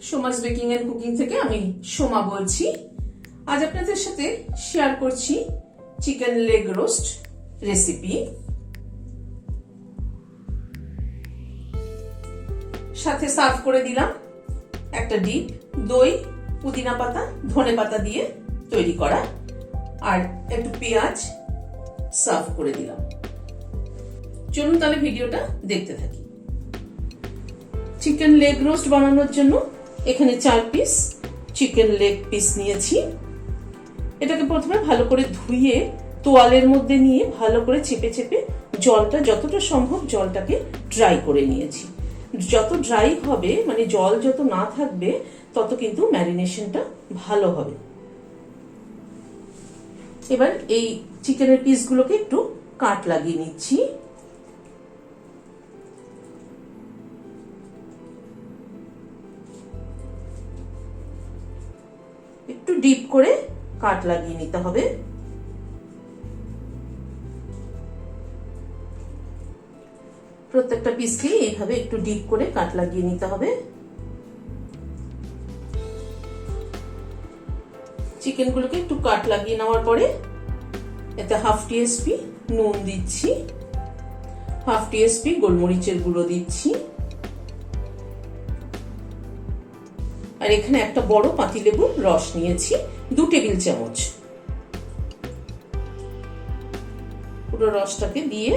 Soma's baking and cooking থেকে আমি সোমা বলছি। আজ আপনাদের সাথে শেয়ার করছি চিকেন লেগ রোস্ট রেসিপি। সাথে সার্ভ করে দিলাম একটা ডিপ দই, পুদিনা পাতা, ধনে পাতা দিয়ে তৈরি করা, আর একটু পেঁয়াজ সার্ভ করে দিলাম। চলুন তাহলে ভিডিওটা দেখতে থাকি। চিকেন লেগ রোস্ট বানানোর জন্য এখানে 4 পিস চিকেন লেগ পিস নিয়েছি। এটাকে প্রথমে ভালো করে ধুয়ে তোয়ালের মধ্যে নিয়ে ভালো করে চেপে চেপে জলটা যতটা সম্ভব জলটাকে ড্রাই করে নিয়েছি। যত ড্রাই হবে, মানে জল যত না থাকবে, তত কিন্তু ম্যারিনেশনটা ভালো হবে। এবার এই চিকেনের পিসগুলোকে একটু কাট লাগিয়ে নিচ্ছি। একটু ডিপ করে কাট লাগিয়ে নিতে হবে। প্রত্যেকটা পিসকে এইভাবে একটু ডিপ করে কাট লাগিয়ে নিতে হবে। চিকেনগুলোকে একটু কাট লাগিয়ে নেওয়ার পরে এতে হাফ টিএসপি নুন দিচ্ছি, হাফ টিএসপি গোলমরিচের গুঁড়ো দিচ্ছি, আর এখানে একটা বড় পাতিলেবুর রস নিয়েছি 2 টেবিল চামচ। পুরো রসটাকে দিয়ে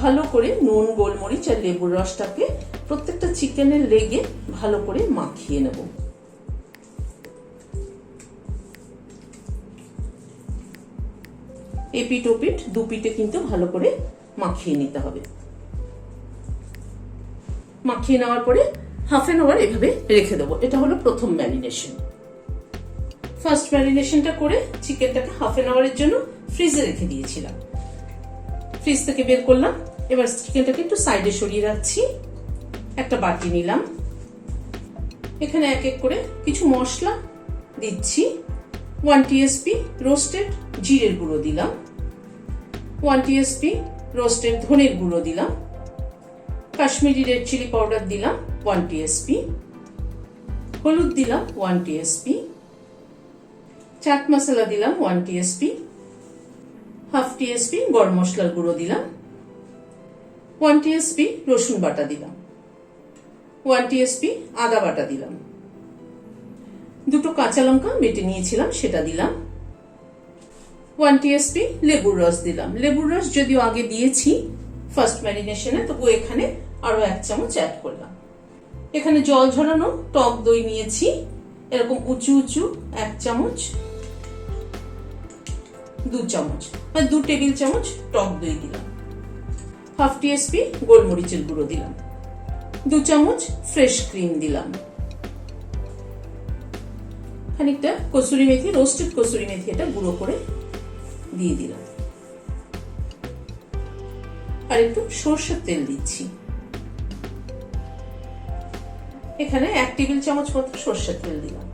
ভালো করে নুন, গোলমরিচ আর লেবুর রসটাকে প্রত্যেকটা চিকেনের লেগে ভালো করে মাখিয়ে নেব। এপিট ওপিট 2 পিঠে কিন্তু ভালো করে মাখিয়ে নিতে হবে। মাখিয়ে নেওয়ার পরে হাফ অ্যান আওয়ার এভাবে রেখে দেবো। এটা হলো প্রথম ম্যারিনেশন। ফার্স্ট ম্যারিনেশনটা করে চিকেনটাকে হাফ অ্যান আওয়ারের জন্য ফ্রিজে রেখে দিয়েছিলাম। ফ্রিজ থেকে বের করলাম। এবার চিকেনটাকে একটু সাইডে সরিয়ে রাখছি। একটা বাটি নিলাম। এখানে এক এক করে কিছু মশলা দিচ্ছি। 1 টিএসপি রোস্টেড জিরের গুঁড়ো দিলাম, 1 টিএসপি রোস্টেড ধনের গুঁড়ো দিলাম, কাশ্মীরি রেড চিলি পাউডার দিলাম 1 টিএসপি, হলুদ দিলাম 1 টিএসপি, চাট মশলা দিলাম 1 টিএসপি, হাফ টিএসপি গরম মশলার গুঁড়ো দিলাম, 1 টিএসপি রসুন বাটা দিলাম, 1 টিএসপি আদা বাটা দিলাম, 2টো কাঁচা লঙ্কা বেটে নিয়েছিলাম সেটা দিলাম, 1 টিএসপি লেবুর রস দিলাম। লেবুর রস যদিও আগে দিয়েছি ফার্স্ট ম্যারিনেশনে, তবু এখানে আরো 1 চামচ অ্যাড করলাম। এখানে জল ঝরানো টক দই নিয়েছি, এরকম উঁচু উঁচু 1 চামচ, 2 চামচ মানে 2 টেবিল চামচ টক দই দিলাম, হাফ টিএসপি গোলমরিচের গুঁড়ো দিলাম, 2 চামচ ফ্রেশ ক্রিম দিলাম, খানিকটা কসুরি মেথি, রোস্টেড কসুরি মেথি এটা গুঁড়ো করে দিয়ে দিলাম, আর একটু সরষের তেল দিচ্ছি। এখানে 1 টেবিল চামচ মতো সরষের তেল দিলাম।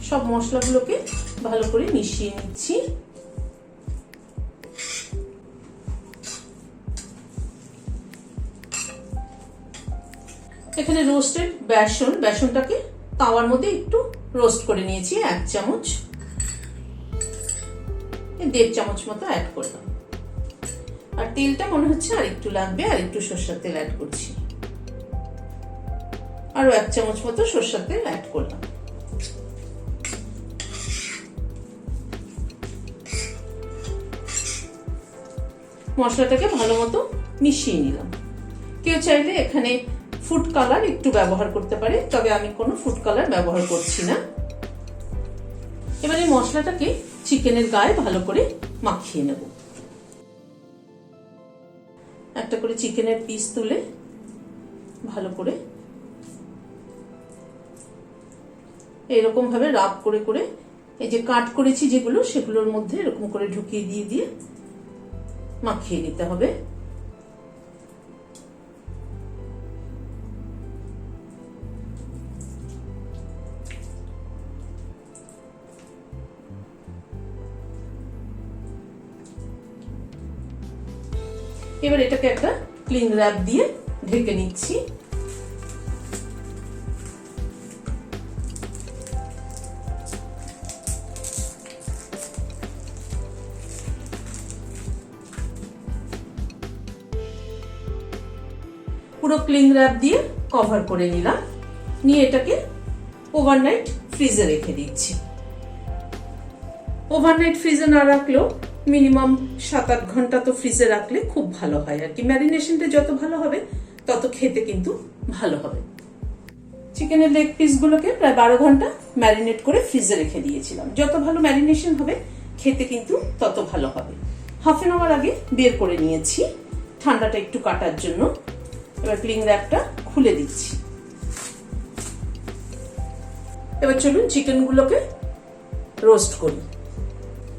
সব মশলাগুলোকে ভালো করে মিশিয়ে নিচ্ছি। এখানে রোস্টেড বেসনটাকে তাওয়ার মধ্যে একটু রোস্ট করে নিয়েছি 1 চামচ, 1.5 চামচ মতো অ্যাড করলাম। আর তেলটা মনে হচ্ছে আর একটু লাগবে, আর একটু সরষের তেল অ্যাড করছি। আরো 1 চামচ মতো সরষের তেল অ্যাড করলাম। মশলাটাকে ভালো মতো মিশিয়ে নিলাম। কেউ চাইলে এখানে ফুড কালার একটু ব্যবহার করতে পারে, তবে আমি কোনো ফুড কালার ব্যবহার করছি না। এবারে মশলাটাকে চিকেনের গায়ে ভালো করে মাখিয়ে নেব। একটা করে চিকেনের পিস তুলে ভালো করে এরকম ভাবে রাব করে করে এই যে কাট করেছি যেগুলো, সেগুলোর মধ্যে এরকম করে ঢুকিয়ে দিয়ে দিয়ে মাখিয়ে নিতে হবে। এবার এটাকে একটা ক্লিং র্যাপ দিয়ে ঢেকে নিচ্ছি। পুরো ক্লিং র্যাপ দিয়ে কভার করে নিলাম, নিয়ে এটাকে ওভারনাইট ফ্রিজে রেখে দিচ্ছি। ওভারনাইট ফ্রিজে না রাখলেও মিনিমাম 7-8 ঘন্টা তো ফ্রিজে রাখলে খুব ভালো হয় আর কি। ম্যারিনেশনটা যত ভালো হবে তত খেতে কিন্তু ভালো হবে। চিকেনের লেগ পিসগুলোকে প্রায় 12 ঘন্টা ম্যারিনেট করে ফ্রিজে রেখে দিয়েছিলাম। যত ভালো ম্যারিনেশন হবে খেতে কিন্তু তত ভালো হবে। হাফ অ্যান আওয়ার আগে বের করে নিয়েছি ঠান্ডাটা একটু কাটার জন্য। এবার ক্লিং র্যাপটা খুলে দিচ্ছি। এবার চলুন চিকেনগুলোকে রোস্ট করি।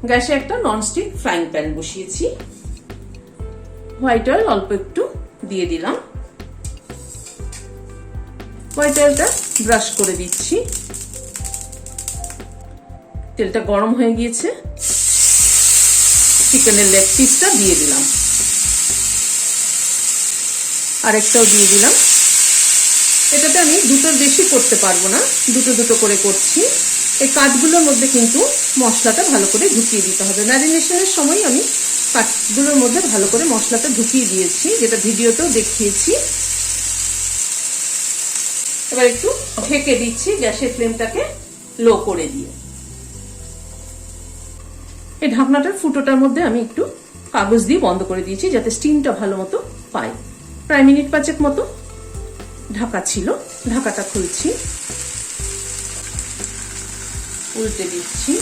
গ্যাসে একটা ননস্টিক ফ্রাইং প্যান বসিয়েছি, হোয়াইট অয়েল অল্প একটু দিয়ে দিলাম। হোয়াইট অয়েলটা ব্রাশ করে দিচ্ছি। তেলটা গরম হয়ে গিয়েছে, চিকেনের লেগ পিসটা দিয়ে দিলাম, আরেকটাও দিয়ে দিলাম। এটাতে আমি দুটোর বেশি করতে পারবো না, দুটো দুটো করে করছি। এই কাঠগুলোর মধ্যে কিন্তু মশলাটা ভালো করে ঢুকিয়ে দিতে হবে। ম্যারিনেশনের সময় আমি কাঠগুলোর মধ্যে ভালো করে মশলাটা ঢুকিয়ে দিয়েছি, যেটা ভিডিওতেও দেখিয়েছি। এবার একটু ঢেকে দিচ্ছি গ্যাসের ফ্লেমটাকে লো করে দিয়ে। এই ঢাকনাটার ফুটোটার মধ্যে আমি একটু কাগজ দিয়ে বন্ধ করে দিয়েছি যাতে স্টিমটা ভালো মতো পায়। প্রায় মিনিট 5 মতো ঢাকা ছিল। ঢাকাটা খুলছি, উল্টে দিচ্ছি।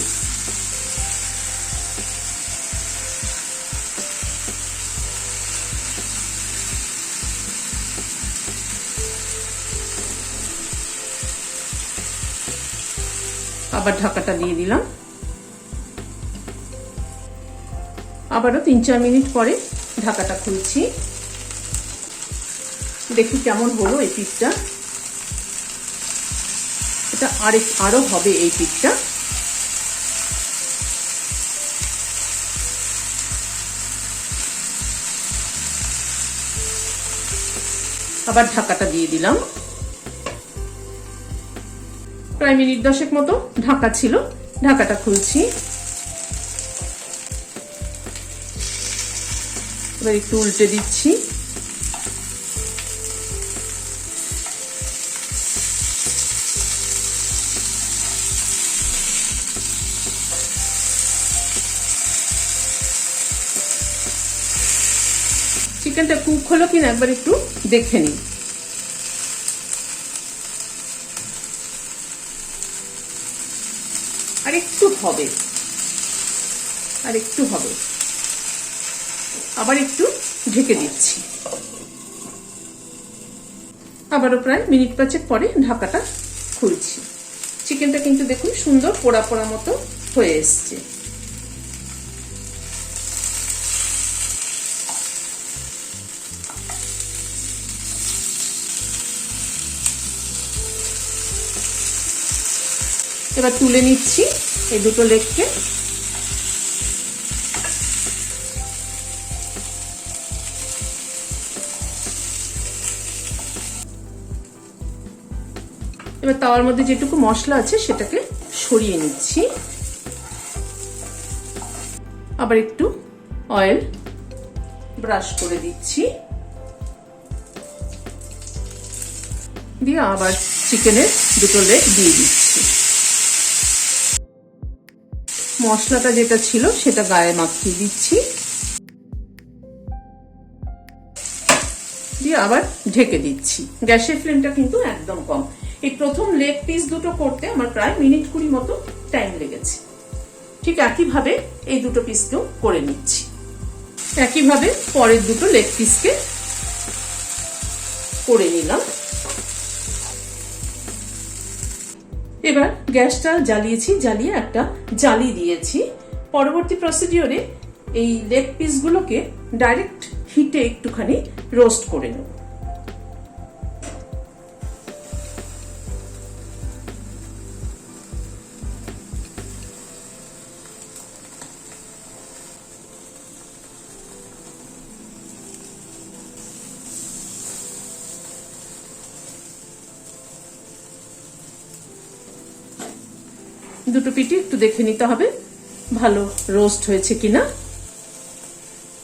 আবার ঢাকাটা দিয়ে দিলাম। আবারও 3-4 মিনিট পরে ঢাকাটা খুলছি। দেখি কেমন হলো এই পিঠটা। এটা আরো হবে এই পিঠটা। আবার ঢাকাটা দিয়ে দিলাম। প্রায় মিনিট 10 মতো ঢাকা ছিল। ঢাকাটা খুলছি। এবার একটু উল্টে দিচ্ছি। চিকেনটা কুক হলো কিনা একবার একটু দেখে নিন। আর একটু হবে, আর একটু হবে। আবার একটু ঢেকে দিচ্ছি। আবারও প্রায় মিনিট 5 পরে ঢাকাটা খুলছি। চিকেনটা কিন্তু দেখুন সুন্দর পোড়া পোড়া মতো হয়ে এসছে। এবার তুলে নিচ্ছি এই দুটো লেগকে। এবার তাওয়ার মধ্যে যেটুকু মশলা আছে সেটাকে সরিয়ে নিচ্ছি। আবার একটু অয়েল ব্রাশ করে দিচ্ছি, দিয়ে আবার চিকেনের দুটো লেগ দিয়ে দিচ্ছি। মশলাটা যেটা ছিল সেটা গায়ে মাখিয়ে দিচ্ছি, দিয়ে আবার ঢেকে দিচ্ছি। গ্যাসের ফ্লেমটা কিন্তু একদম কম। এই প্রথম লেগ পিস দুটো করতে আমার প্রায় মিনিট 20 মতো টাইম লেগেছে। ঠিক একইভাবে এই দুটো পিসকেও করে নিচ্ছি। একইভাবে পরের দুটো লেগ পিসকে করে নিলাম। এবার গ্যাসটা জ্বালিয়েছি, জ্বালিয়ে একটা জালি দিয়েছি। পরবর্তী প্রসিডিওরে এই লেগ পিসগুলোকে ডাইরেক্ট হিটে একটুখানি রোস্ট করে নেব। দুটো পিঠে একটু দেখে নিতে হবে ভালো রোস্ট হয়েছে কিনা।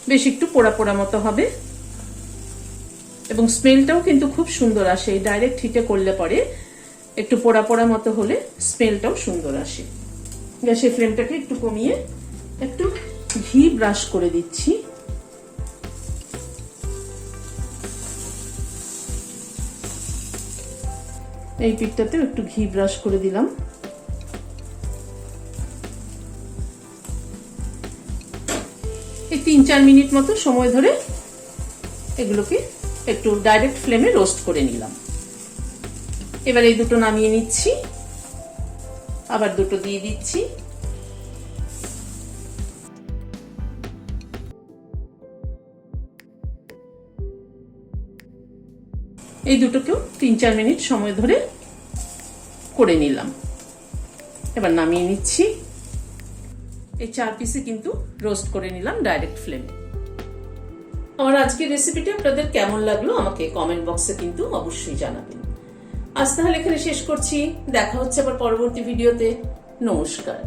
বেশ একটু পোড়া পোড়া মতো হবে। এবং স্মেলটাও কিন্তু খুব সুন্দর আসে। এই ডাইরেক্ট হিটে করলে পরে একটু পোড়া পোড়া মতো হলে স্মেলটাও সুন্দর আসে। গ্যাসের ফ্লেমটাকে একটু কমিয়ে একটু ঘি ব্রাশ করে দিচ্ছি। এই পিঠটাতেও একটু ঘি ব্রাশ করে দিলাম। এই 3-4 মিনিট মতো সময় ধরে এগুলোকে একটু ডাইরেক্ট ফ্লেমে রোস্ট করে নিলাম। এবার এই দুটো নামিয়ে নিচ্ছি, আবার দুটো দিয়ে দিচ্ছি। এই দুটোকেও 3-4 মিনিট সময় ধরে করে নিলাম। এবার নামিয়ে নিচ্ছি। এই 4 পিসে কিন্তু রোস্ট করে নিলাম ডাইরেক্ট ফ্লেমে। আমার আজকের রেসিপিটা আপনাদের কেমন লাগলো আমাকে কমেন্ট বক্সে কিন্তু অবশ্যই জানাবেন। আজ তাহলে এখানে শেষ করছি, দেখা হচ্ছে আবার পরবর্তী ভিডিওতে। নমস্কার।